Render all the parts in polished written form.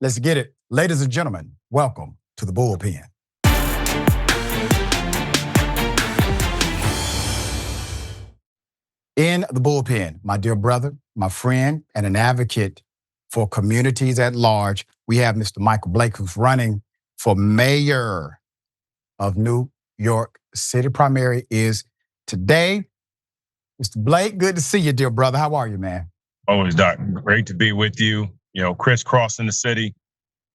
Let's get it. Ladies and gentlemen, welcome to the Bullpen. In the Bullpen, my dear brother, my friend, and an advocate for communities at large, we have Mr. Michael Blake, who's running for mayor of New York City. Primary is today. Mr. Blake, good to see you, dear brother. How are you, man? Always, Doc. Great to be with you. Crisscrossing the city,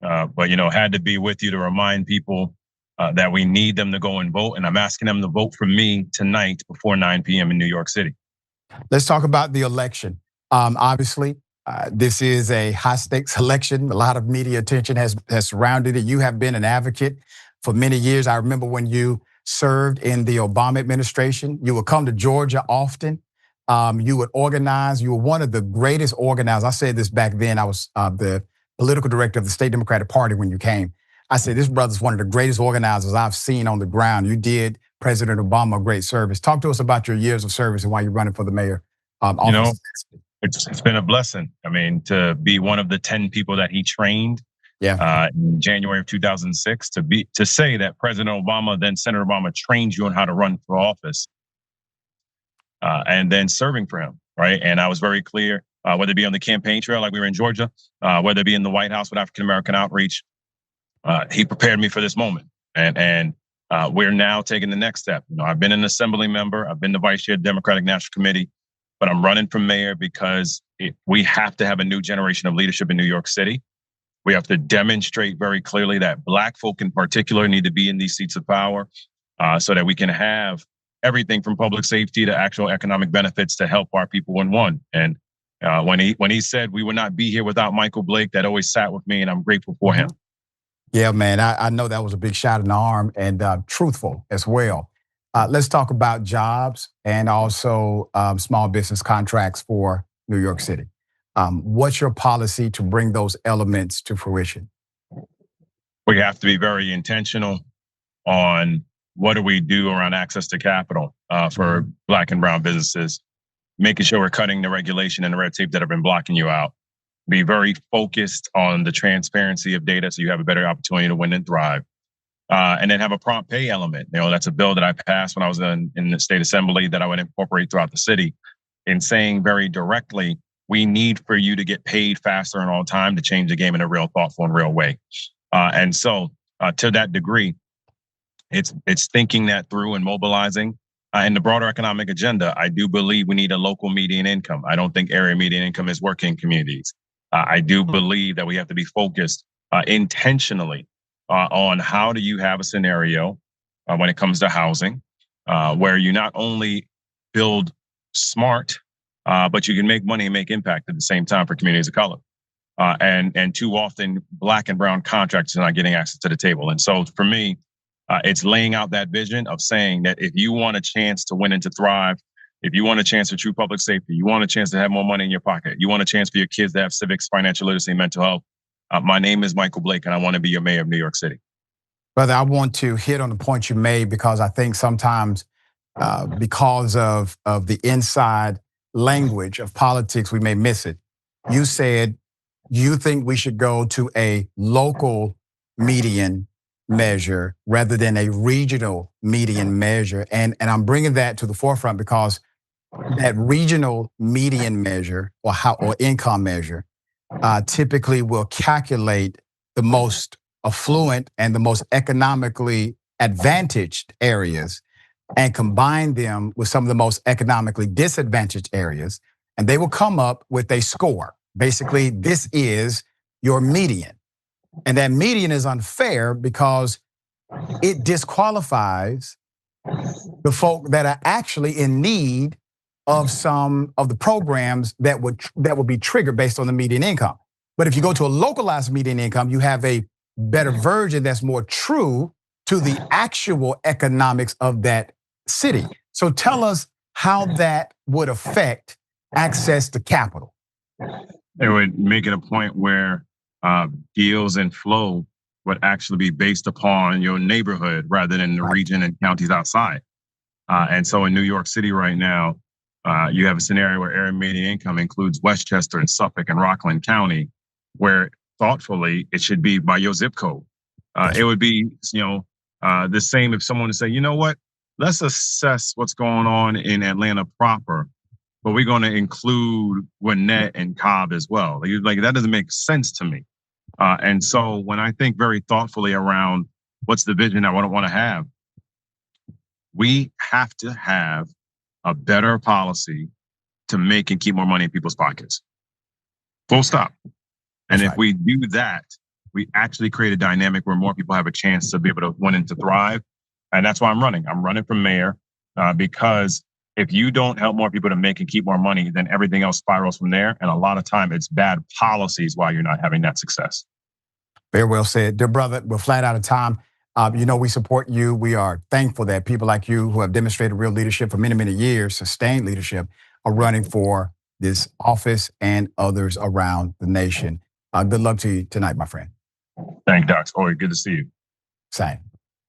but had to be with you to remind people that we need them to go and vote. And I'm asking them to vote for me tonight before 9 p.m. in New York City. Let's talk about the election. Obviously, this is a high-stakes election. A lot of media attention has surrounded it. You have been an advocate for many years. I remember when you served in the Obama administration. You would come to Georgia often. You would organize. You were one of the greatest organizers. I said this back then. I was the political director of the State Democratic Party when you came. I said, this brother's one of the greatest organizers I've seen on the ground. You did President Obama a great service. Talk to us about your years of service and why you're running for the mayor office. It's been a blessing. I mean, to be one of the 10 people that he trained in January of 2006, to say that President Obama, then Senator Obama, trained you on how to run for office, and then serving for him, right? And I was very clear, whether it be on the campaign trail like we were in Georgia, whether it be in the White House with African American outreach, he prepared me for this moment. And we're now taking the next step. I've been an assembly member. I've been the vice chair of the Democratic National Committee, but I'm running for mayor because we have to have a new generation of leadership in New York City. We have to demonstrate very clearly that Black folk in particular need to be in these seats of power, so that we can have everything from public safety to actual economic benefits to help our people in one. And when he said we would not be here without Michael Blake, that always sat with me, and I'm grateful for him. Yeah, man, I know that was a big shot in the arm and truthful as well. Let's talk about jobs and also small business contracts for New York City. What's your policy to bring those elements to fruition? We have to be very intentional on what do we do around access to capital for Black and brown businesses, making sure we're cutting the regulation and the red tape that have been blocking you out. Be very focused on the transparency of data so you have a better opportunity to win and thrive. And then have a prompt pay element. That's a bill that I passed when I was in the state assembly that I would incorporate throughout the city, in saying very directly, we need for you to get paid faster and on time to change the game in a real thoughtful and real way. And so to that degree, it's thinking that through and mobilizing. In the broader economic agenda, I do believe we need a local median income. I don't think area median income is working in communities. I do believe that we have to be focused intentionally on how do you have a scenario when it comes to housing, where you not only build smart, but you can make money and make impact at the same time for communities of color. And too often, Black and brown contractors are not getting access to the table. And so for me, it's laying out that vision of saying that if you want a chance to win and to thrive, if you want a chance for true public safety, you want a chance to have more money in your pocket, you want a chance for your kids to have civics, financial literacy, mental health. My name is Michael Blake, and I want to be your mayor of New York City. Brother, I want to hit on the point you made because I think sometimes because of the inside language of politics, we may miss it. You said you think we should go to a local median measure rather than a regional median measure. And I'm bringing that to the forefront because that regional median measure or income measure typically will calculate the most affluent and the most economically advantaged areas and combine them with some of the most economically disadvantaged areas. And they will come up with a score. Basically, this is your median. And that median is unfair because it disqualifies the folk that are actually in need of some of the programs that would be triggered based on the median income. But if you go to a localized median income, you have a better version that's more true to the actual economics of that city. So tell us how that would affect access to capital. It would make it a point where deals and flow would actually be based upon your neighborhood rather than the region and counties outside. And so in New York City right now, you have a scenario where area median income includes Westchester and Suffolk and Rockland County, where thoughtfully, it should be by your zip code. It would be, the same if someone would say, you know what, let's assess what's going on in Atlanta proper, but we're going to include Gwinnett and Cobb as well. Like that doesn't make sense to me. And so when I think very thoughtfully around what's the vision I want to have, we have to have a better policy to make and keep more money in people's pockets. Full stop. And if we do that, we actually create a dynamic where more people have a chance to be able to win and to thrive. And that's why I'm running. I'm running for mayor because if you don't help more people to make and keep more money, then everything else spirals from there. And a lot of time it's bad policies why you're not having that success. Very well said. Dear brother, we're flat out of time. We support you. We are thankful that people like you who have demonstrated real leadership for many, many years, sustained leadership, are running for this office and others around the nation. Good luck to you tonight, my friend. Thank you, Doc. Always good to see you. Same.